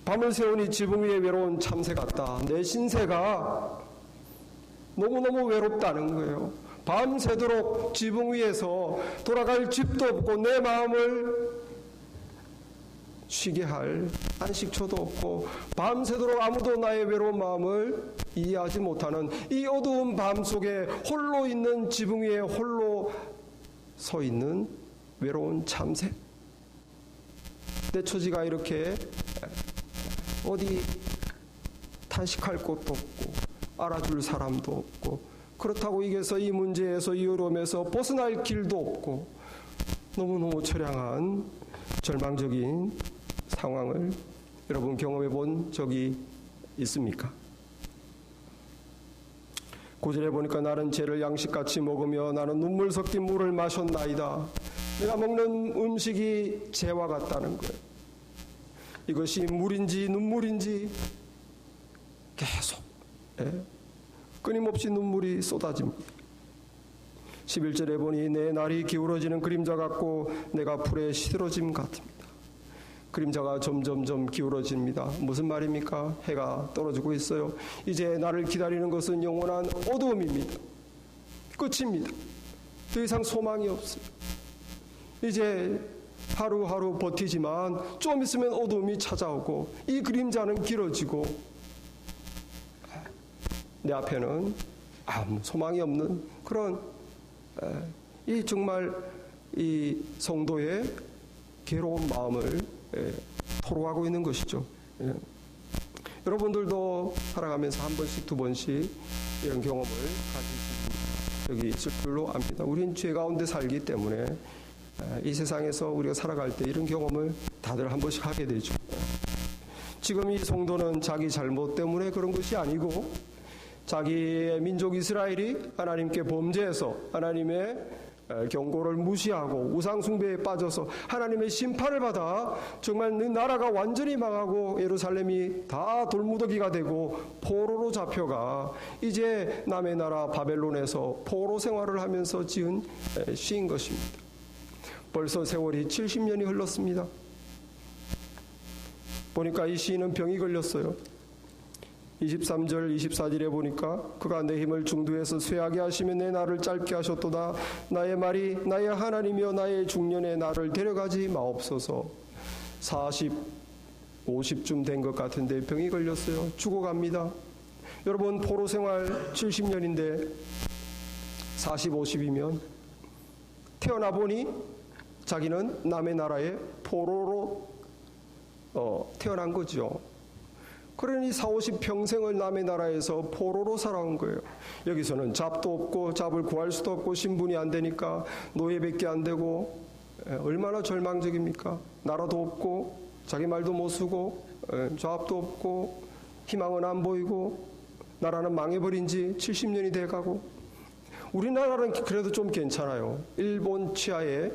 밤을 새우니 지붕 위에 외로운 참새 같다. 내 신세가 너무너무 외롭다는 거예요. 밤새도록 지붕 위에서 돌아갈 집도 없고 내 마음을 쉬게 할 안식처도 없고 밤새도록 아무도 나의 외로운 마음을 이해하지 못하는 이 어두운 밤 속에 홀로 있는 지붕 위에 홀로 서 있는 외로운 참새. 내 처지가 이렇게 어디 탄식할 곳도 없고 알아줄 사람도 없고 그렇다고 이게서 이 문제에서 이 어려움에서 벗어날 길도 없고 너무너무 처량한 절망적인 상황을 여러분 경험해 본 적이 있습니까? 9절에 보니까 나는 죄를 양식같이 먹으며 나는 눈물 섞인 물을 마셨나이다. 내가 먹는 음식이 죄와 같다는 거예요. 이것이 물인지 눈물인지 계속 끊임없이 눈물이 쏟아집니다. 11절에 보니 내 날이 기울어지는 그림자 같고 내가 불에 시들어짐 같습니다. 그림자가 점점점 기울어집니다. 무슨 말입니까? 해가 떨어지고 있어요. 이제 나를 기다리는 것은 영원한 어두움입니다. 끝입니다. 더 이상 소망이 없습니다. 이제 하루하루 버티지만 좀 있으면 어두움이 찾아오고 이 그림자는 길어지고 내 앞에는 아무 소망이 없는 그런 이 정말 이 성도의 괴로운 마음을 토로하고 있는 것이죠. 여러분들도 살아가면서 한 번씩 두 번씩 이런 경험을 가지고 여기 있을 줄로 압니다. 우린 죄 가운데 살기 때문에 이 세상에서 우리가 살아갈 때 이런 경험을 다들 한 번씩 하게 되죠. 지금 이 성도는 자기 잘못 때문에 그런 것이 아니고 자기의 민족 이스라엘이 하나님께 범죄해서 하나님의 경고를 무시하고 우상숭배에 빠져서 하나님의 심판을 받아 정말 그 나라가 완전히 망하고 예루살렘이 다 돌무더기가 되고 포로로 잡혀가 이제 남의 나라 바벨론에서 포로 생활을 하면서 지은 시인 것입니다. 벌써 세월이 70년이 흘렀습니다. 보니까 이 시인은 병이 걸렸어요. 23절 24절에 보니까 그가 내 힘을 중두에서 쇠하게 하시며 내 날을 짧게 하셨도다. 나의 말이 나의 하나님이여 나의 중년에 나를 데려가지 마옵소서. 40, 50쯤 된 것 같은데 병이 걸렸어요. 죽어갑니다. 여러분 포로 생활 70년인데 40, 50이면 태어나 보니 자기는 남의 나라의 포로로 태어난 거죠. 그러니 40, 50평생을 남의 나라에서 포로로 살아온 거예요. 여기서는 잡도 없고 잡을 구할 수도 없고 신분이 안 되니까 노예밖에 안 되고 얼마나 절망적입니까? 나라도 없고 자기 말도 못 쓰고 잡도 없고 희망은 안 보이고 나라는 망해버린 지 70년이 돼가고 우리나라는 그래도 좀 괜찮아요. 일본 치하에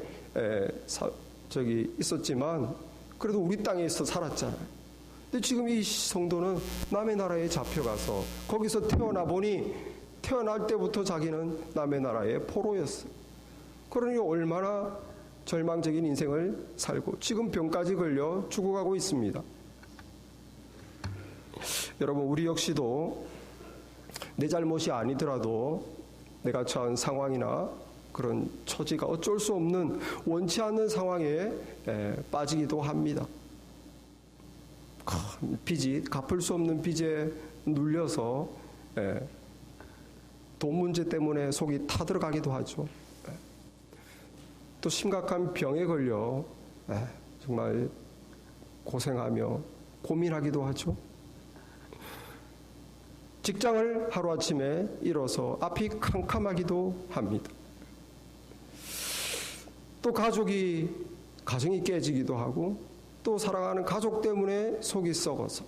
있었지만 그래도 우리 땅에서 살았잖아요. 근데 지금 이 성도는 남의 나라에 잡혀가서 거기서 태어나 보니 태어날 때부터 자기는 남의 나라의 포로였어요. 그러니 얼마나 절망적인 인생을 살고 지금 병까지 걸려 죽어가고 있습니다. 여러분 우리 역시도 내 잘못이 아니더라도 내가 처한 상황이나 그런 처지가 어쩔 수 없는 원치 않는 상황에 빠지기도 합니다. 빚이 갚을 수 없는 빚에 눌려서 돈 문제 때문에 속이 타들어가기도 하죠. 또 심각한 병에 걸려 정말 고생하며 고민하기도 하죠. 직장을 하루아침에 잃어서 앞이 캄캄하기도 합니다. 또 가정이 깨지기도 하고 또 사랑하는 가족 때문에 속이 썩어서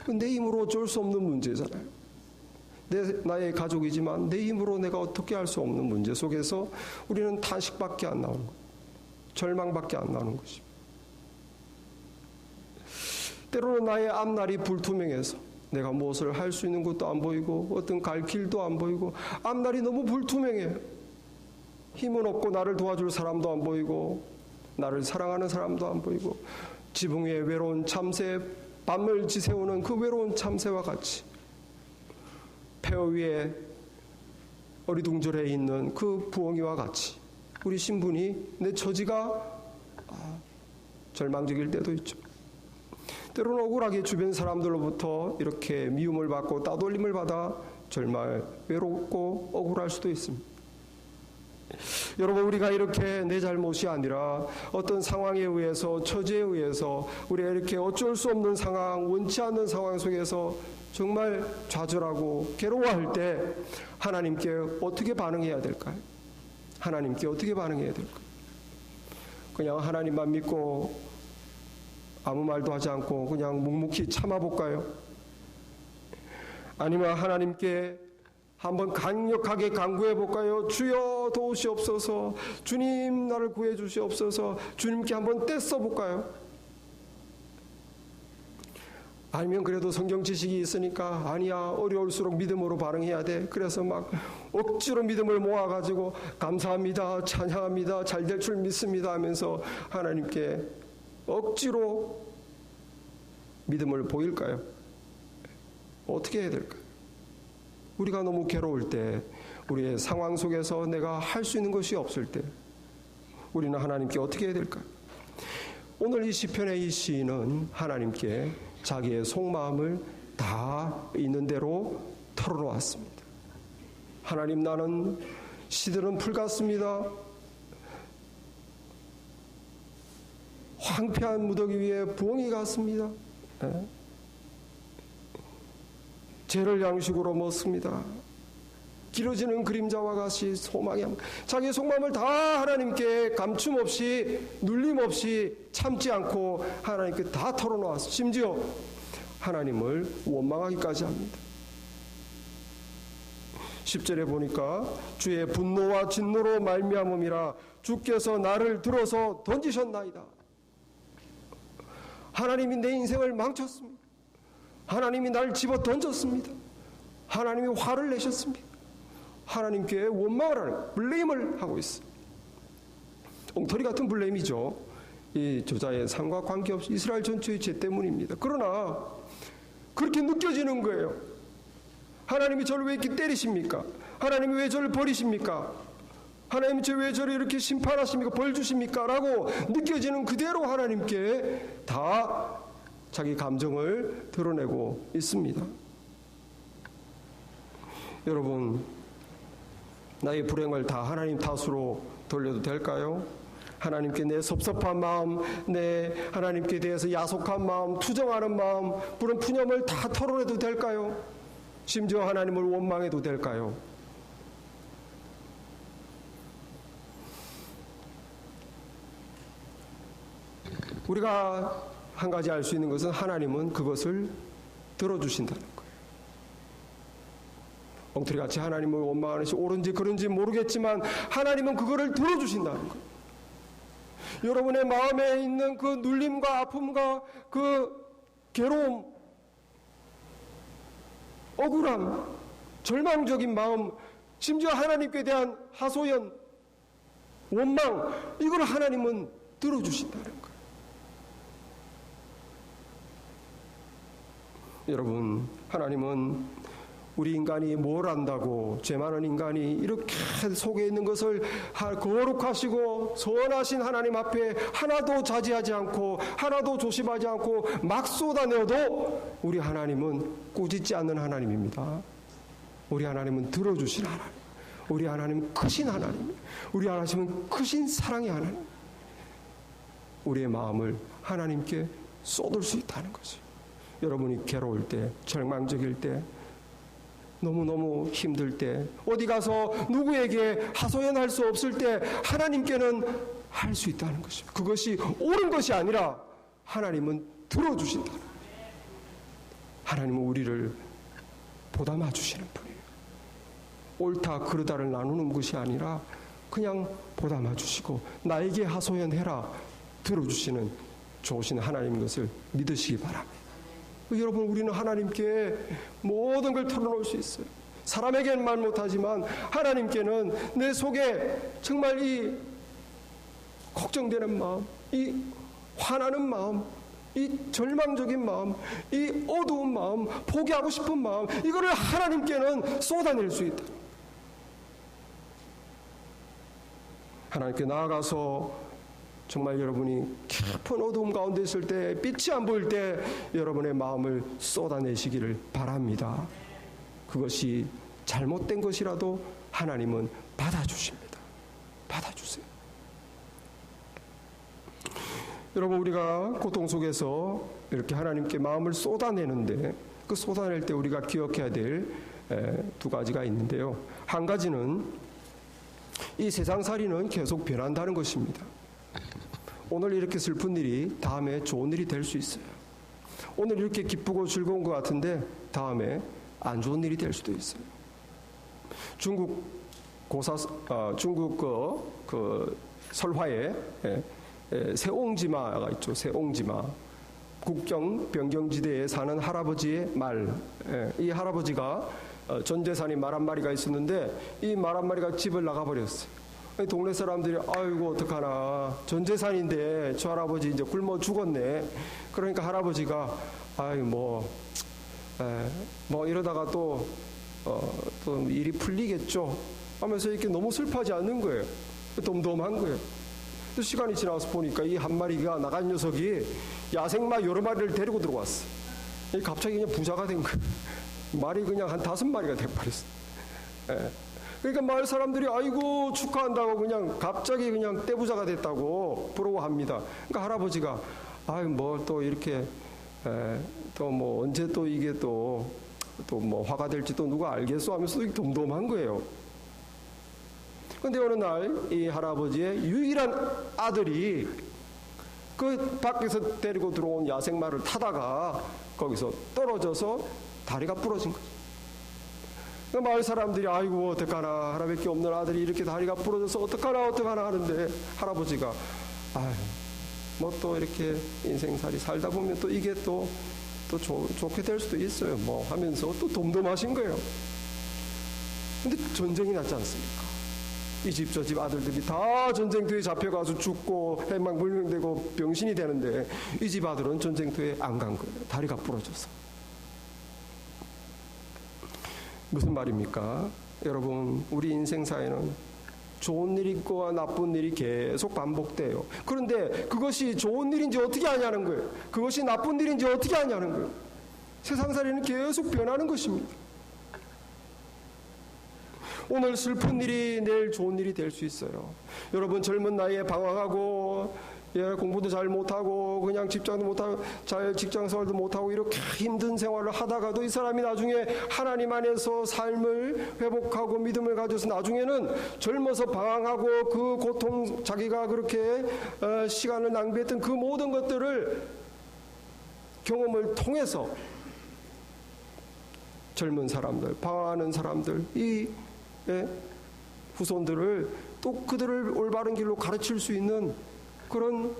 내 힘으로 어쩔 수 없는 문제잖아요. 나의 가족이지만 내 힘으로 내가 어떻게 할 수 없는 문제 속에서 우리는 탄식밖에 안 나오는 거예요. 절망밖에 안 나오는 것입니다. 때로는 나의 앞날이 불투명해서 내가 무엇을 할 수 있는 것도 안 보이고 어떤 갈 길도 안 보이고 앞날이 너무 불투명해요. 힘은 없고 나를 도와줄 사람도 안 보이고 나를 사랑하는 사람도 안 보이고 지붕 위에 외로운 참새 밤을 지새우는 그 외로운 참새와 같이 폐허 위에 어리둥절해 있는 그 부엉이와 같이 우리 신분이, 내 처지가 절망적일 때도 있죠. 때로는 억울하게 주변 사람들로부터 이렇게 미움을 받고 따돌림을 받아 정말 외롭고 억울할 수도 있습니다. 여러분, 우리가 이렇게 내 잘못이 아니라 어떤 상황에 의해서, 처지에 의해서 우리가 이렇게 어쩔 수 없는 상황, 원치 않는 상황 속에서 정말 좌절하고 괴로워할 때 하나님께 어떻게 반응해야 될까요? 하나님께 어떻게 반응해야 될까요? 그냥 하나님만 믿고 아무 말도 하지 않고 그냥 묵묵히 참아볼까요? 아니면 하나님께 한번 강력하게 간구해 볼까요? 주여 도우시옵소서, 주님 나를 구해 주시옵소서, 주님께 한번 떼써 볼까요? 아니면 그래도 성경 지식이 있으니까 아니야, 어려울수록 믿음으로 반응해야 돼. 그래서 막 억지로 믿음을 모아가지고 감사합니다, 찬양합니다, 잘 될 줄 믿습니다 하면서 하나님께 억지로 믿음을 보일까요? 어떻게 해야 될까요? 우리가 너무 괴로울 때, 우리의 상황 속에서 내가 할 수 있는 것이 없을 때 우리는 하나님께 어떻게 해야 될까요? 오늘 이 시편의 이 시인은 하나님께 자기의 속마음을 다 있는 대로 털어놓았습니다. 하나님, 나는 시들은 풀 같습니다. 황폐한 무더기 위에 부엉이 같습니다. 죄를 양식으로 먹습니다. 길어지는 그림자와 같이 소망이, 자기의 속마음을 다 하나님께 감춤 없이, 눌림 없이, 참지 않고 하나님께 다 털어놓았어. 심지어 하나님을 원망하기까지 합니다. 10절에 보니까 주의 분노와 진노로 말미암음이라 주께서 나를 들어서 던지셨나이다. 하나님이 내 인생을 망쳤습니다. 하나님이 나를 집어 던졌습니다. 하나님이 화를 내셨습니다. 하나님께 원망을 하는, 블레임을 하고 있어요. 엉터리 같은 블레임이죠. 이 저자의 삶과 관계없이 이스라엘 전체의 죄 때문입니다. 그러나 그렇게 느껴지는 거예요. 하나님이 저를 왜 이렇게 때리십니까? 하나님이 왜 저를 버리십니까? 하나님이 왜 저를 이렇게 심판하십니까? 벌 주십니까? 라고 느껴지는 그대로 하나님께 다 자기 감정을 드러내고 있습니다. 여러분, 나의 불행을 다 하나님 탓으로 돌려도 될까요? 하나님께 내 섭섭한 마음, 내 하나님께 대해서 야속한 마음, 투정하는 마음, 그런 푸념을 다 털어내도 될까요? 심지어 하나님을 원망해도 될까요? 우리가 한 가지 알 수 있는 것은 하나님은 그것을 들어주신다는 거예요. 엉터리같이 하나님을 원망하는 것이 옳은지 그른지 모르겠지만 하나님은 그거를 들어주신다는 거예요. 여러분의 마음에 있는 그 눌림과 아픔과 그 괴로움, 억울함, 절망적인 마음, 심지어 하나님께 대한 하소연, 원망, 이걸 하나님은 들어주신다는 거예요. 여러분, 하나님은 우리 인간이 뭘 안다고, 죄 많은 인간이 이렇게 속에 있는 것을 거룩하시고 선하신 하나님 앞에 하나도 자제하지 않고 하나도 조심하지 않고 막 쏟아내어도 우리 하나님은 꾸짖지 않는 하나님입니다. 우리 하나님은 들어주신 하나님, 우리 하나님은 크신 하나님, 우리 하나님은 크신 사랑의 하나님, 우리의 마음을 하나님께 쏟을 수 있다는 거죠. 여러분이 괴로울 때, 절망적일 때, 너무너무 힘들 때, 어디 가서 누구에게 하소연할 수 없을 때 하나님께는 할 수 있다는 것입니다. 그것이 옳은 것이 아니라 하나님은 들어주신다. 하나님은 우리를 보담아 주시는 분이에요. 옳다 그르다를 나누는 것이 아니라 그냥 보담아 주시고 나에게 하소연해라 들어주시는 좋으신 하나님인 것을 믿으시기 바랍니다. 여러분, 우리는 하나님께 모든 걸 털어놓을 수 있어요. 사람에게는 말 못하지만 하나님께는 내 속에 정말 이 걱정되는 마음, 이 화나는 마음, 이 절망적인 마음, 이 어두운 마음, 포기하고 싶은 마음, 이거를 하나님께는 쏟아낼 수 있다. 하나님께 나아가서 정말 여러분이 깊은 어두움 가운데 있을 때, 빛이 안 보일 때 여러분의 마음을 쏟아내시기를 바랍니다. 그것이 잘못된 것이라도 하나님은 받아주십니다. 받아주세요. 여러분, 우리가 고통 속에서 이렇게 하나님께 마음을 쏟아내는데, 그 쏟아낼 때 우리가 기억해야 될 두 가지가 있는데요. 한 가지는 이 세상살이는 계속 변한다는 것입니다. 오늘 이렇게 슬픈 일이 다음에 좋은 일이 될 수 있어요. 오늘 이렇게 기쁘고 즐거운 것 같은데 다음에 안 좋은 일이 될 수도 있어요. 중국 그 설화에 세옹지마가 있죠. 세옹지마. 국경 변경지대에 사는 할아버지의 말. 이 할아버지가 전 재산이 말 한 마리가 있었는데 이 말 한 마리가 집을 나가버렸어요. 동네 사람들이 아이고 어떡하나, 전 재산인데 저 할아버지 이제 굶어 죽었네. 그러니까 할아버지가 뭐 이러다가 또 일이 풀리겠죠 하면서 이렇게 너무 슬퍼하지 않는 거예요. 덤덤한 거예요. 또 시간이 지나서 보니까 이 한 마리가 나간 녀석이 야생마 여러 마리를 데리고 들어왔어. 갑자기 그냥 부자가 된 거예요. 말이 그냥 한 5마리가 돼버렸어. 그러니까 마을 사람들이 아이고 축하한다고 그냥 갑자기 그냥 떼부자가 됐다고 부러워합니다. 그러니까 할아버지가 뭐 또 이렇게 또 뭐 언제 또 이게 또 뭐 화가 될지 또 누가 알겠어 하면서 덤덤한 거예요. 근데 어느 날 이 할아버지의 유일한 아들이 그 밖에서 데리고 들어온 야생마를 타다가 거기서 떨어져서 다리가 부러진 거죠. 마을 사람들이 아이고 어떡하나, 하나밖에 없는 아들이 이렇게 다리가 부러져서 어떡하나 하는데 할아버지가 뭐 또 이렇게 인생살이 살다 보면 또 이게 또 좋게 될 수도 있어요 뭐 하면서 또 덤덤하신 거예요. 근데 전쟁이 났지 않습니까? 이 집 저 집 아들들이 다 전쟁터에 잡혀가서 죽고 해망불명되고 병신이 되는데 이 집 아들은 전쟁터에 안 간 거예요. 다리가 부러져서. 무슨 말입니까? 여러분, 우리 인생사에는 좋은 일이 있고 나쁜 일이 계속 반복돼요. 그런데 그것이 좋은 일인지 어떻게 아냐는 거예요. 그것이 나쁜 일인지 어떻게 아냐는 거예요. 세상살이는 계속 변하는 것입니다. 오늘 슬픈 일이 내일 좋은 일이 될 수 있어요. 여러분, 젊은 나이에 방황하고 공부도 잘 못하고 그냥 직장도 못하고 잘 직장생활도 못하고 이렇게 힘든 생활을 하다가도 이 사람이 나중에 하나님 안에서 삶을 회복하고 믿음을 가져서 나중에는 젊어서 방황하고 그 고통, 자기가 그렇게 시간을 낭비했던 그 모든 것들을 경험을 통해서 젊은 사람들, 방황하는 사람들, 이 후손들을 또 그들을 올바른 길로 가르칠 수 있는 그런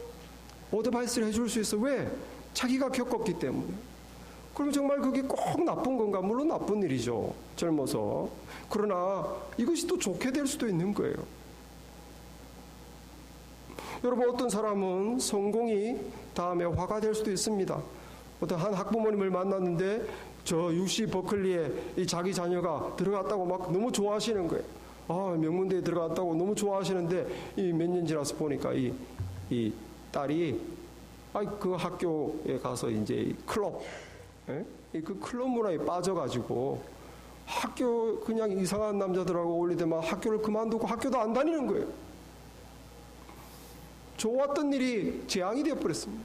어드바이스를 해줄 수 있어. 왜? 자기가 겪었기 때문에. 그럼 정말 그게 꼭 나쁜 건가? 물론 나쁜 일이죠. 젊어서. 그러나 이것이 또 좋게 될 수도 있는 거예요. 여러분, 어떤 사람은 성공이 다음에 화가 될 수도 있습니다. 어떤 한 학부모님을 만났는데 저 UC 버클리에 이 자기 자녀가 들어갔다고 막 너무 좋아하시는 거예요. 명문대에 들어갔다고 너무 좋아하시는데 이 몇 년 지나서 보니까 이 딸이 그 학교에 가서 이제 클럽, 그 클럽 문화에 빠져가지고 학교 그냥 이상한 남자들하고 어울리더만 학교를 그만두고 학교도 안 다니는 거예요. 좋았던 일이 재앙이 되어버렸습니다.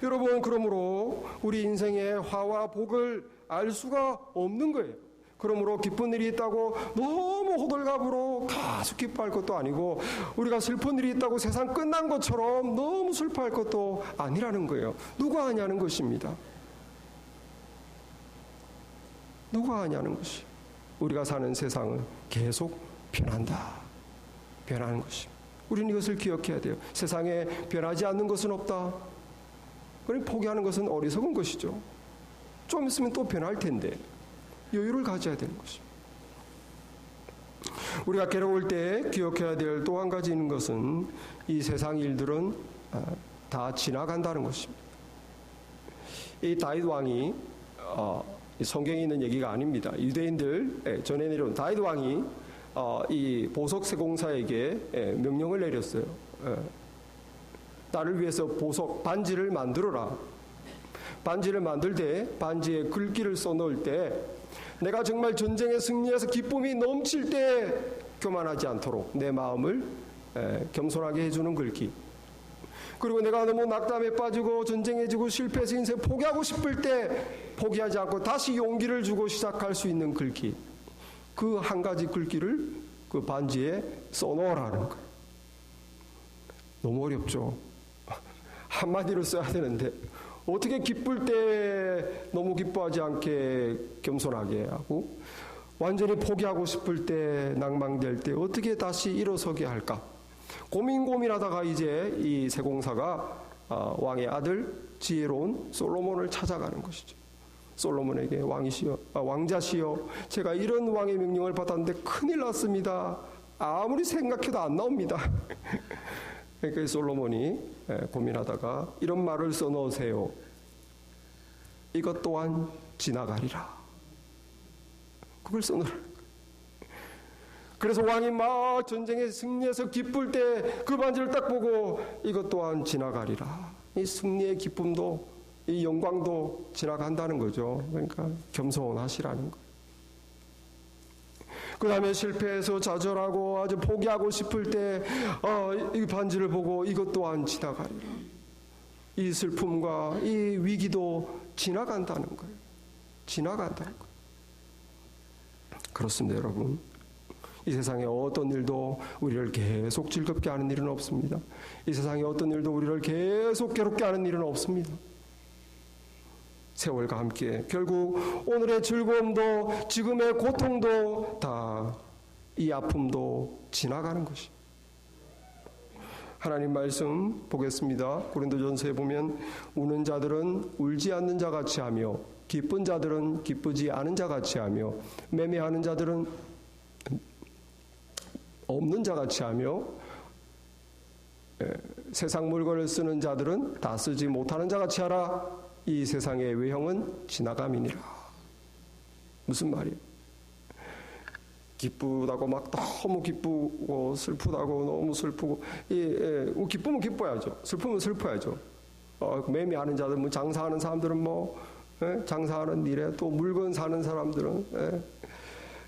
여러분, 그러므로 우리 인생의 화와 복을 알 수가 없는 거예요. 그러므로 기쁜 일이 있다고 너무 호들갑으로 계속 기뻐할 것도 아니고, 우리가 슬픈 일이 있다고 세상 끝난 것처럼 너무 슬퍼할 것도 아니라는 거예요. 누가 아냐는 것입니다. 누가 아냐는 것이. 우리가 사는 세상은 계속 변한다. 변하는 것입니다. 우리는 이것을 기억해야 돼요. 세상에 변하지 않는 것은 없다. 그러니 포기하는 것은 어리석은 것이죠. 좀 있으면 또 변할 텐데 여유를 가져야 되는 것입니다. 우리가 괴로울 때 기억해야 될 또 한 가지 있는 것은 이 세상 일들은 다 지나간다는 것입니다. 이 다윗 왕이 성경에 있는 얘기가 아닙니다. 유대인들 전해 내려온 다윗 왕이 이 보석 세공사에게 명령을 내렸어요. 나를 위해서 보석 반지를 만들어라. 반지를 만들 때 반지에 글귀를 써넣을 때 내가 정말 전쟁에 승리해서 기쁨이 넘칠 때 교만하지 않도록 내 마음을 겸손하게 해주는 글귀. 그리고 내가 너무 낙담에 빠지고 전쟁에 지고 실패해서 인생 포기하고 싶을 때 포기하지 않고 다시 용기를 주고 시작할 수 있는 글귀. 그 한 가지 글귀를 그 반지에 써놓으라는 거예요. 너무 어렵죠. 한마디로 써야 되는데 어떻게 기쁠 때 너무 기뻐하지 않게 겸손하게 하고 완전히 포기하고 싶을 때 낭망될 때 어떻게 다시 일어서게 할까? 고민하다가 이제 이 세공사가 왕의 아들 지혜로운 솔로몬을 찾아가는 것이죠. 솔로몬에게 왕자시여 제가 이런 왕의 명령을 받았는데 큰일 났습니다. 아무리 생각해도 안 나옵니다. 그러니까 솔로몬이 고민하다가 이런 말을 써놓으세요. 이것 또한 지나가리라. 그걸 써놓으라. 그래서 왕이 막 전쟁에 승리해서 기쁠 때 그 반지를 딱 보고 이것 또한 지나가리라. 이 승리의 기쁨도 이 영광도 지나간다는 거죠. 그러니까 겸손하시라는 거예요. 그 다음에 실패해서 좌절하고 아주 포기하고 싶을 때 이 반지를 보고 이것 또한 지나가리라. 이 슬픔과 이 위기도 지나간다는 거예요. 지나간다는 거예요. 그렇습니다, 여러분. 이 세상에 어떤 일도 우리를 계속 즐겁게 하는 일은 없습니다. 이 세상에 어떤 일도 우리를 계속 괴롭게 하는 일은 없습니다. 세월과 함께 결국 오늘의 즐거움도 지금의 고통도 다 이 아픔도 지나가는 것이. 하나님 말씀 보겠습니다. 고린도전서에 보면 우는 자들은 울지 않는 자 같이 하며 기쁜 자들은 기쁘지 않은 자 같이 하며 매매하는 자들은 없는 자 같이 하며 세상 물건을 쓰는 자들은 다 쓰지 못하는 자 같이 하라. 이 세상의 외형은 지나감이니라. 무슨 말이에요? 기쁘다고 막 너무 기쁘고 슬프다고 너무 슬프고 기쁘면 기뻐야죠. 슬프면 슬퍼야죠. 매매하는 자들, 뭐 장사하는 사람들은 장사하는 일에 또 물건 사는 사람들은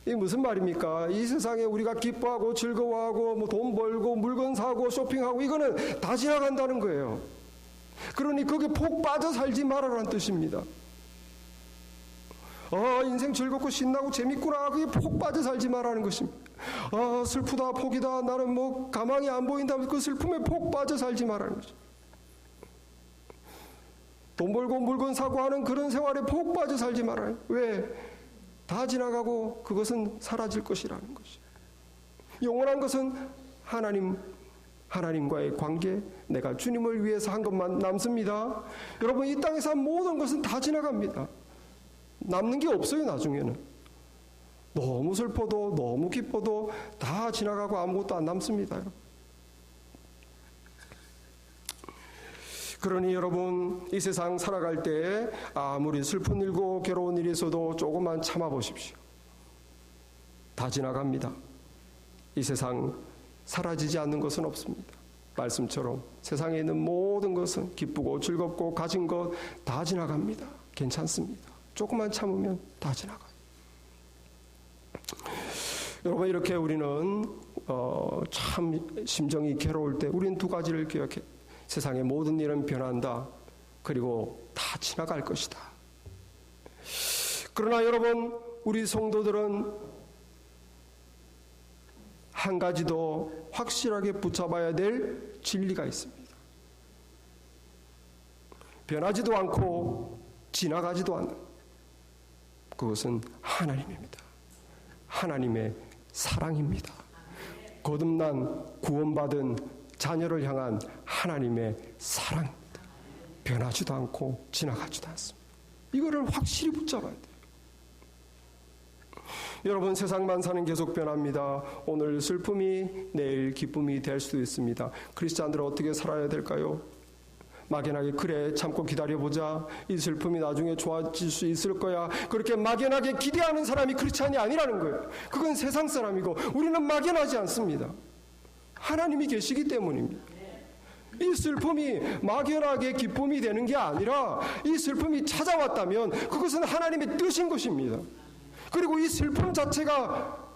이 무슨 말입니까? 이 세상에 우리가 기뻐하고 즐거워하고 뭐 돈 벌고 물건 사고 쇼핑하고 이거는 다 지나간다는 거예요. 그러니 거기에 폭 빠져 살지 말아라는 뜻입니다. 인생 즐겁고 신나고 재밌구나. 그게 폭 빠져 살지 말라는 것입니다. 슬프다, 폭이다, 나는 뭐 가망이 안 보인다. 그 슬픔에 폭 빠져 살지 말라는 거죠. 돈 벌고 물건 사고 하는 그런 생활에 폭 빠져 살지 말아요. 왜? 다 지나가고 그것은 사라질 것이라는 것이죠. 영원한 것은 하나님과의 관계, 내가 주님을 위해서 한 것만 남습니다. 여러분, 이 땅에서 한 모든 것은 다 지나갑니다. 남는 게 없어요. 나중에는 너무 슬퍼도 너무 기뻐도 다 지나가고 아무것도 안 남습니다. 그러니 여러분, 이 세상 살아갈 때 아무리 슬픈 일고 괴로운 일이 있어도 조금만 참아보십시오. 다 지나갑니다. 이 세상 사라지지 않는 것은 없습니다. 말씀처럼 세상에 있는 모든 것은 기쁘고 즐겁고 가진 것 다 지나갑니다. 괜찮습니다. 조금만 참으면 다 지나가요. 여러분, 이렇게 우리는 참 심정이 괴로울 때 우리는 두 가지를 기억해. 세상의 모든 일은 변한다. 그리고 다 지나갈 것이다. 그러나 여러분, 우리 성도들은 한 가지 더 확실하게 붙잡아야 될 진리가 있습니다. 변하지도 않고 지나가지도 않는 그것은 하나님입니다. 하나님의 사랑입니다. 거듭난 구원받은 자녀를 향한 하나님의 사랑입니다. 변하지도 않고 지나가지도 않습니다. 이거를 확실히 붙잡아야 돼요. 여러분, 세상만 사는 계속 변합니다. 오늘 슬픔이 내일 기쁨이 될 수도 있습니다. 크리스찬들은 어떻게 살아야 될까요? 막연하게 그래 참고 기다려보자, 이 슬픔이 나중에 좋아질 수 있을 거야, 그렇게 막연하게 기대하는 사람이 크리스찬이 아니라는 거예요. 그건 세상 사람이고 우리는 막연하지 않습니다. 하나님이 계시기 때문입니다. 이 슬픔이 막연하게 기쁨이 되는 게 아니라 이 슬픔이 찾아왔다면 그것은 하나님의 뜻인 것입니다. 그리고 이 슬픔 자체가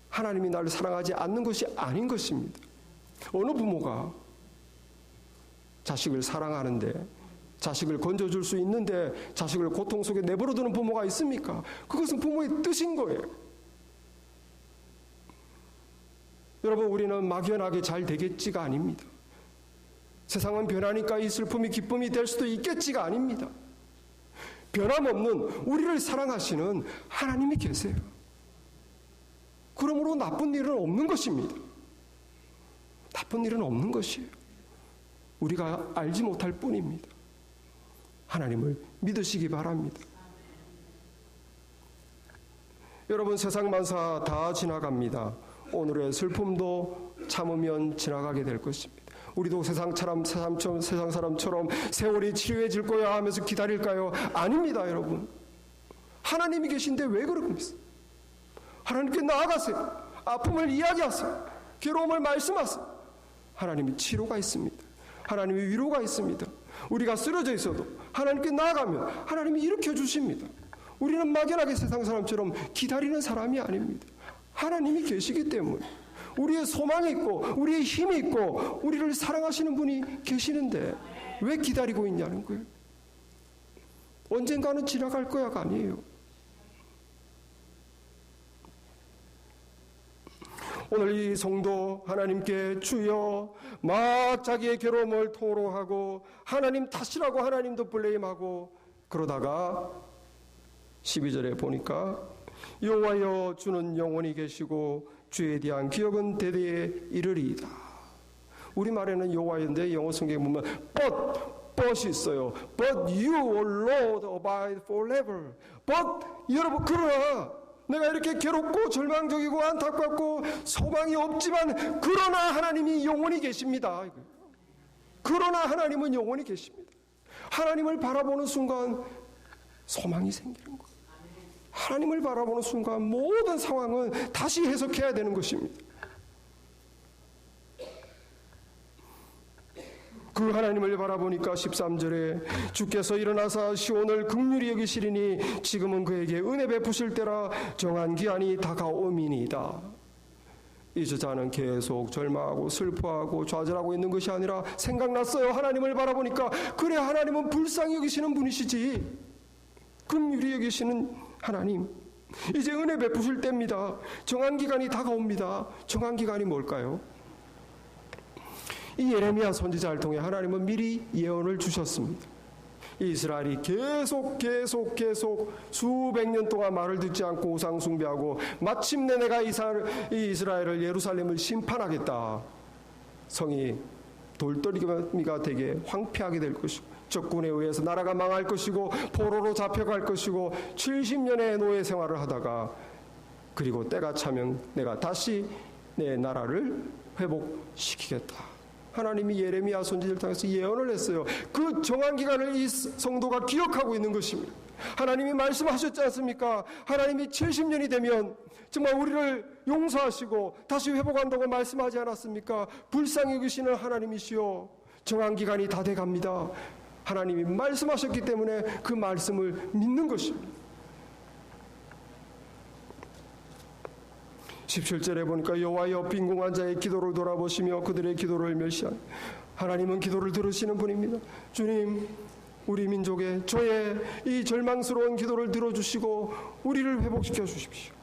하나님이 나를 사랑하지 않는 것이 아닌 것입니다. 어느 부모가 자식을 사랑하는데, 자식을 건져줄 수 있는데 자식을 고통 속에 내버려두는 부모가 있습니까? 그것은 부모의 뜻인 거예요. 여러분, 우리는 막연하게 잘 되겠지가 아닙니다. 세상은 변하니까 이 슬픔이 기쁨이 될 수도 있겠지가 아닙니다. 변함없는 우리를 사랑하시는 하나님이 계세요. 그러므로 나쁜 일은 없는 것입니다. 나쁜 일은 없는 것이에요. 우리가 알지 못할 뿐입니다. 하나님을 믿으시기 바랍니다. 여러분, 세상 만사 다 지나갑니다. 오늘의 슬픔도 참으면 지나가게 될 것입니다. 우리도 세상 사람처럼 세월이 치료해질 거야 하면서 기다릴까요? 아닙니다, 여러분. 하나님이 계신데 왜 그럽니까? 하나님께 나아가세요. 아픔을 이야기하세요. 괴로움을 말씀하세요. 하나님이 치료가 있습니다. 하나님이 위로가 있습니다. 우리가 쓰러져 있어도 하나님께 나아가면 하나님이 일으켜 주십니다. 우리는 막연하게 세상 사람처럼 기다리는 사람이 아닙니다. 하나님이 계시기 때문에 우리의 소망이 있고 우리의 힘이 있고 우리를 사랑하시는 분이 계시는데 왜 기다리고 있냐는 거예요. 언젠가는 지나갈 거야가 아니에요. 오늘 이 성도 하나님께 주여 막 자기의 괴로움을 토로하고 하나님 탓이라고 하나님도 블레임하고 그러다가 12절에 보니까 여호와여 주는 영원히 계시고 주에 대한 기억은 대대에 이르리이다. 우리말에는 여호와인데 영어 성경에 보면 but이 있어요. But you, O Lord, abide forever. But 여러분, 그러나 내가 이렇게 괴롭고 절망적이고 안타깝고 소망이 없지만 그러나 하나님이 영원히 계십니다. 그러나 하나님은 영원히 계십니다. 하나님을 바라보는 순간 소망이 생기는 거예요. 하나님을 바라보는 순간 모든 상황은 다시 해석해야 되는 것입니다. 그 하나님을 바라보니까 13절에 주께서 일어나사 시온을 긍휼히 여기시리니 지금은 그에게 은혜 베푸실 때라 정한 기한이 다가옴이니이다. 이 저자는 계속 절망하고 슬퍼하고 좌절하고 있는 것이 아니라 생각났어요. 하나님을 바라보니까 그래, 하나님은 불쌍히 여기시는 분이시지, 긍휼히 여기시는 하나님, 이제 은혜 베푸실 때입니다. 정한 기간이 다가옵니다. 정한 기간이 뭘까요? 이 예레미야 선지자를 통해 하나님은 미리 예언을 주셨습니다. 이스라엘이 계속 수백 년 동안 말을 듣지 않고 우상 숭배하고 마침내 내가 이 이스라엘을 예루살렘을 심판하겠다. 성이 돌더미가 되게 황폐하게 될 것이고 적군에 의해서 나라가 망할 것이고 포로로 잡혀갈 것이고 70년의 노예 생활을 하다가 그리고 때가 차면 내가 다시 내 나라를 회복시키겠다. 하나님이 예레미야 선지자를 통해서 예언을 했어요. 그 정한 기간을 이 성도가 기억하고 있는 것입니다. 하나님이 말씀하셨지 않습니까? 하나님이 70년이 되면 정말 우리를 용서하시고 다시 회복한다고 말씀하지 않았습니까? 불쌍히 여기시는 하나님이시여, 정한 기간이 다 돼갑니다. 하나님이 말씀하셨기 때문에 그 말씀을 믿는 것입니다. 17절에 보니까 여호와여 빈궁한 자의 기도를 돌아보시며 그들의 기도를 멸시한 하나님은 기도를 들으시는 분입니다. 주님, 우리 민족의 저의 이 절망스러운 기도를 들어주시고 우리를 회복시켜 주십시오.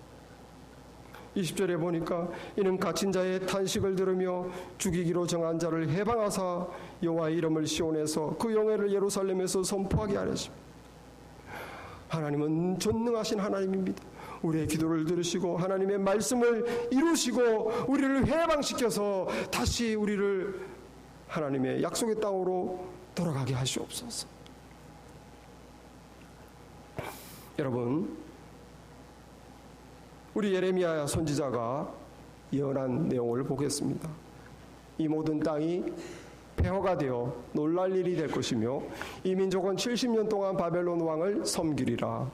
20절에 보니까 이는 갇힌 자의 탄식을 들으며 죽이기로 정한 자를 해방하사 여호와의 이름을 시온에서 그 영예를 예루살렘에서 선포하게 하십니다. 하나님은 전능하신 하나님입니다. 우리의 기도를 들으시고 하나님의 말씀을 이루시고 우리를 해방시켜서 다시 우리를 하나님의 약속의 땅으로 돌아가게 하시옵소서. 여러분, 우리 예레미야 선지자가 예언한 내용을 보겠습니다. 이 모든 땅이 폐허가 되어 놀랄 일이 될 것이며 이 민족은 70년 동안 바벨론 왕을 섬기리라.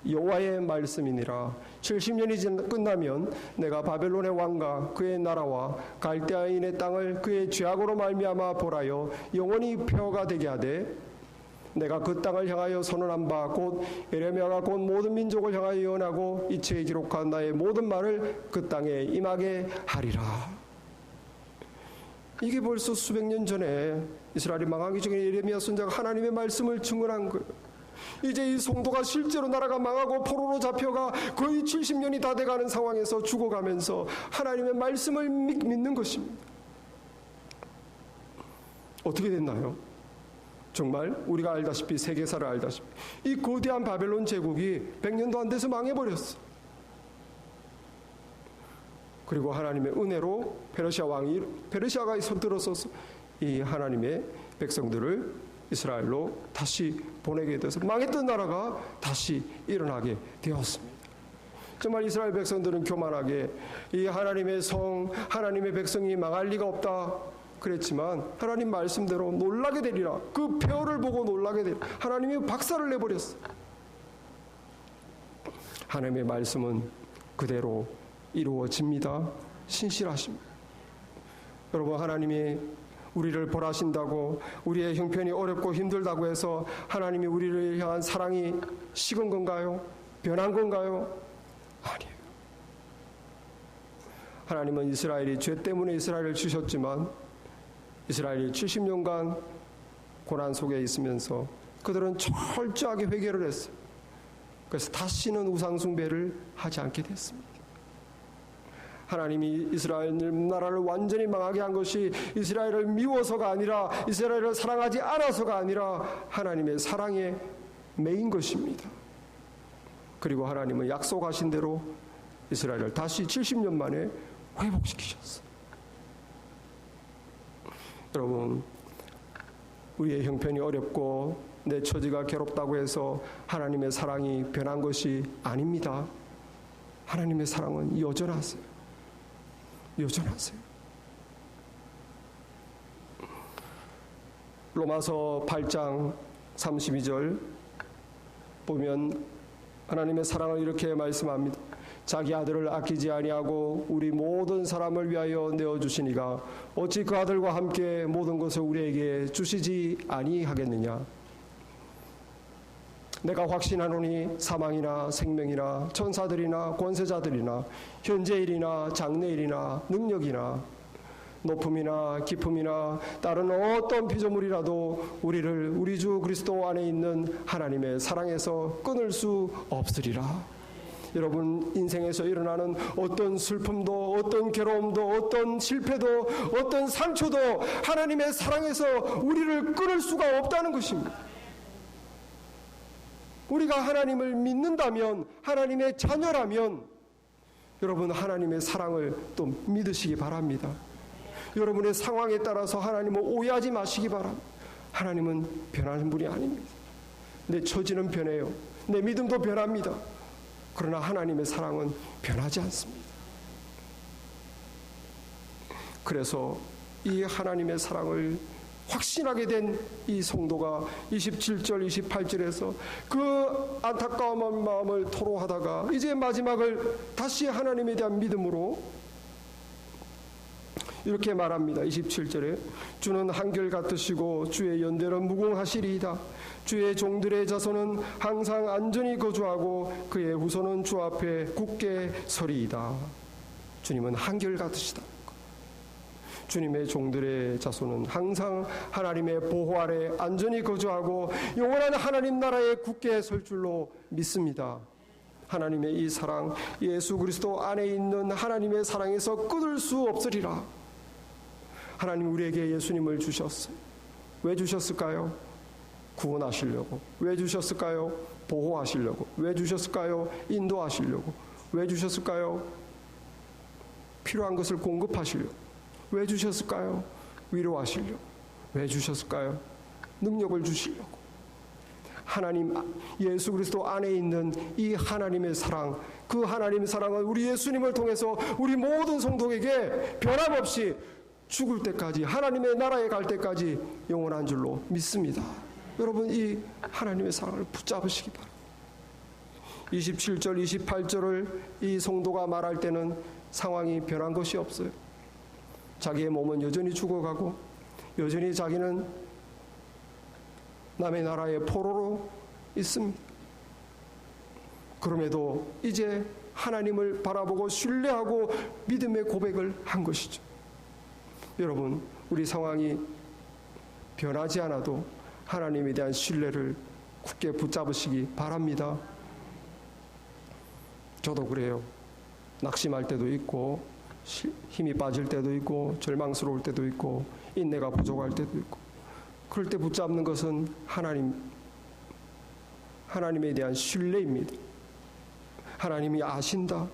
여호와의 말씀이니라. 70년이 끝나면 내가 바벨론의 왕과 그의 나라와 갈대아인의 땅을 그의 죄악으로 말미암아 벌하여 영원히 폐허가 되게 하되 내가 그 땅을 향하여 선언한 바 곧 에레미야가 곧 모든 민족을 향하여 예언하고 이 책에 기록한 나의 모든 말을 그 땅에 임하게 하리라. 이게 벌써 수백 년 전에 이스라엘이 망하기 전에 예레미야 선지자가 하나님의 말씀을 증언한 거예요. 이제 이 성도가 실제로 나라가 망하고 포로로 잡혀가 거의 70년이 다 돼가는 상황에서 죽어가면서 하나님의 말씀을 믿는 것입니다. 어떻게 됐나요? 정말 우리가 알다시피 세계사를 알다시피 이 거대한 바벨론 제국이 100년도 안 돼서 망해버렸어. 그리고 하나님의 은혜로 페르시아가 손들어서서 이 하나님의 백성들을 이스라엘로 다시 보내게 돼서 망했던 나라가 다시 일어나게 되었습니다. 정말 이스라엘 백성들은 교만하게 이 하나님의 성, 하나님의 백성이 망할 리가 없다 그랬지만 하나님 말씀대로 놀라게 되리라. 그 폐허를 보고 놀라게 되리라. 하나님이 박살을 내버렸어. 하나님의 말씀은 그대로 이루어집니다. 신실하십니다. 여러분, 하나님이 우리를 벌하신다고 우리의 형편이 어렵고 힘들다고 해서 하나님이 우리를 향한 사랑이 식은 건가요? 변한 건가요? 아니에요. 하나님은 이스라엘이 죄 때문에 이스라엘을 주셨지만 이스라엘이 70년간 고난 속에 있으면서 그들은 철저하게 회개를 했어요. 그래서 다시는 우상숭배를 하지 않게 됐습니다. 하나님이 이스라엘 나라를 완전히 망하게 한 것이 이스라엘을 미워서가 아니라 이스라엘을 사랑하지 않아서가 아니라 하나님의 사랑에 매인 것입니다. 그리고 하나님은 약속하신 대로 이스라엘을 다시 70년 만에 회복시키셨어요. 여러분, 우리의 형편이 어렵고 내 처지가 괴롭다고 해서 하나님의 사랑이 변한 것이 아닙니다. 하나님의 사랑은 여전하세요. 여전하세요. 로마서 8장 32절 보면 하나님의 사랑을 이렇게 말씀합니다. 자기 아들을 아끼지 아니하고 우리 모든 사람을 위하여 내어주시니가 어찌 그 아들과 함께 모든 것을 우리에게 주시지 아니하겠느냐. 내가 확신하노니 사망이나 생명이나 천사들이나 권세자들이나 현재일이나 장래일이나 능력이나 높음이나 깊음이나 다른 어떤 피조물이라도 우리를 우리 주 그리스도 안에 있는 하나님의 사랑에서 끊을 수 없으리라. 여러분, 인생에서 일어나는 어떤 슬픔도 어떤 괴로움도 어떤 실패도 어떤 상처도 하나님의 사랑에서 우리를 끊을 수가 없다는 것입니다. 우리가 하나님을 믿는다면, 하나님의 자녀라면 여러분, 하나님의 사랑을 또 믿으시기 바랍니다. 여러분의 상황에 따라서 하나님을 오해하지 마시기 바랍니다. 하나님은 변하는 분이 아닙니다. 내 처지는 변해요. 내 믿음도 변합니다. 그러나 하나님의 사랑은 변하지 않습니다. 그래서 이 하나님의 사랑을 확신하게 된 이 성도가 27절 28절에서 그 안타까운 마음을 토로하다가 이제 마지막을 다시 하나님에 대한 믿음으로 이렇게 말합니다. 27절에 주는 한결같으시고 주의 연대는 무궁하시리이다. 주의 종들의 자손은 항상 안전히 거주하고 그의 후손은 주 앞에 굳게 서리이다. 주님은 한결같으시다. 주님의 종들의 자손은 항상 하나님의 보호 아래 안전히 거주하고 영원한 하나님 나라에 굳게 설 줄로 믿습니다. 하나님의 이 사랑, 예수 그리스도 안에 있는 하나님의 사랑에서 끊을 수 없으리라. 하나님 우리에게 예수님을 주셨어요. 왜 주셨을까요? 구원하시려고. 왜 주셨을까요? 보호하시려고. 왜 주셨을까요? 인도하시려고. 왜 주셨을까요? 필요한 것을 공급하시려고. 왜 주셨을까요? 위로하시려고. 왜 주셨을까요? 능력을 주시려고. 하나님 예수 그리스도 안에 있는 이 하나님의 사랑, 그 하나님의 사랑은 우리 예수님을 통해서 우리 모든 성도에게 변함없이 죽을 때까지, 하나님의 나라에 갈 때까지 영원한 줄로 믿습니다. 여러분, 이 하나님의 사랑을 붙잡으시기 바랍니다. 27절, 28절을 이 성도가 말할 때는 상황이 변한 것이 없어요. 자기의 몸은 여전히 죽어가고 여전히 자기는 남의 나라의 포로로 있습니다. 그럼에도 이제 하나님을 바라보고 신뢰하고 믿음의 고백을 한 것이죠. 여러분, 우리 상황이 변하지 않아도 하나님에 대한 신뢰를 굳게 붙잡으시기 바랍니다. 저도 그래요. 낙심할 때도 있고 힘이 빠질 때도 있고 절망스러울 때도 있고 인내가 부족할 때도 있고, 그럴 때 붙잡는 것은 하나님에 대한 신뢰입니다. 하나님이 아신다.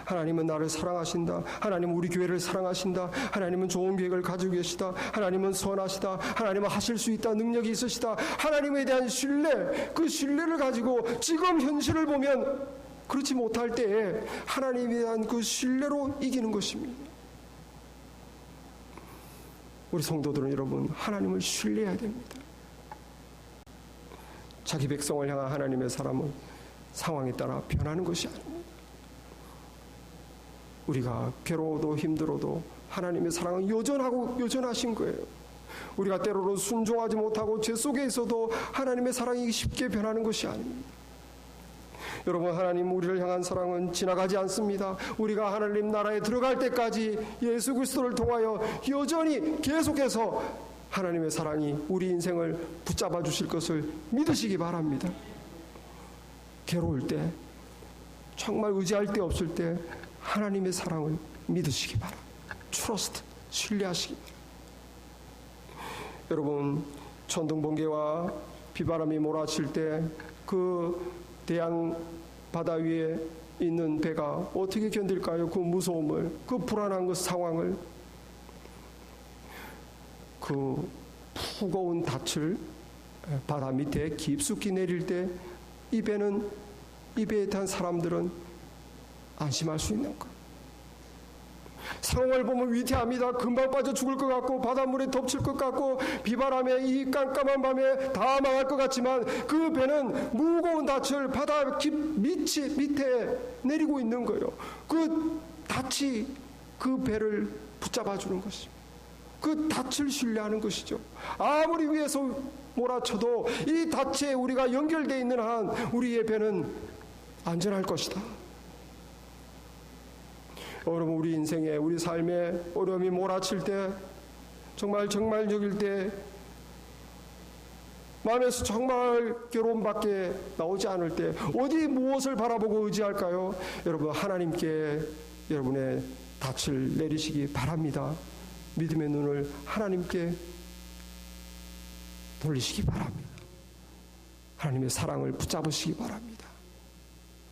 하나님은 나를 사랑하신다. 하나님은 우리 교회를 사랑하신다. 하나님은 좋은 계획을 가지고 계시다. 하나님은 선하시다. 하나님은 하실 수 있다. 능력이 있으시다. 하나님에 대한 신뢰, 그 신뢰를 가지고 지금 현실을 보면 그렇지 못할 때에 하나님에 대한 그 신뢰로 이기는 것입니다. 우리 성도들은 여러분, 하나님을 신뢰해야 됩니다. 자기 백성을 향한 하나님의 사랑은 상황에 따라 변하는 것이 아닙니다. 우리가 괴로워도 힘들어도 하나님의 사랑은 여전하고 여전하신 거예요. 우리가 때로는 순종하지 못하고 죄 속에 있어도 하나님의 사랑이 쉽게 변하는 것이 아닙니다. 여러분, 하나님 우리를 향한 사랑은 지나가지 않습니다. 우리가 하나님 나라에 들어갈 때까지 예수 그리스도를 통하여 여전히 계속해서 하나님의 사랑이 우리 인생을 붙잡아 주실 것을 믿으시기 바랍니다. 괴로울 때, 정말 의지할 데 없을 때 하나님의 사랑을 믿으시기 바랍니다. 트러스트, 신뢰하시기 바랍니다. 여러분, 천둥 번개와 비바람이 몰아칠 때 그 대양 바다 위에 있는 배가 어떻게 견딜까요? 그 무서움을, 그 불안한 그 상황을. 그 무거운 닻을 바다 밑에 깊숙이 내릴 때 이 배에 탄 사람들은 안심할 수 있는 것. 상황을 보면 위태합니다. 금방 빠져 죽을 것 같고 바닷물에 덮칠 것 같고 비바람에 이 깜깜한 밤에 다 망할 것 같지만, 그 배는 무거운 닻을 바다 밑에 내리고 있는 거예요. 그 닻이 그 배를 붙잡아 주는 것입니다. 그 닻을 신뢰하는 것이죠. 아무리 위에서 몰아쳐도 이 닻에 우리가 연결되어 있는 한 우리의 배는 안전할 것이다. 여러분, 우리 인생에, 우리 삶에 어려움이 몰아칠 때, 정말 적일 때, 마음에서 정말 괴로움밖에 나오지 않을 때 어디 무엇을 바라보고 의지할까요? 여러분, 하나님께 여러분의 닻을 내리시기 바랍니다. 믿음의 눈을 하나님께 돌리시기 바랍니다. 하나님의 사랑을 붙잡으시기 바랍니다.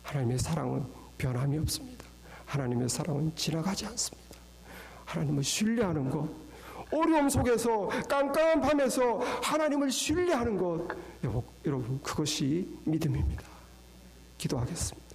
하나님의 사랑은 변함이 없습니다. 하나님의 사랑은 지나가지 않습니다. 하나님을 신뢰하는 것, 어려움 속에서 깜깜한 밤에서 하나님을 신뢰하는 것, 여러분, 그것이 믿음입니다. 기도하겠습니다.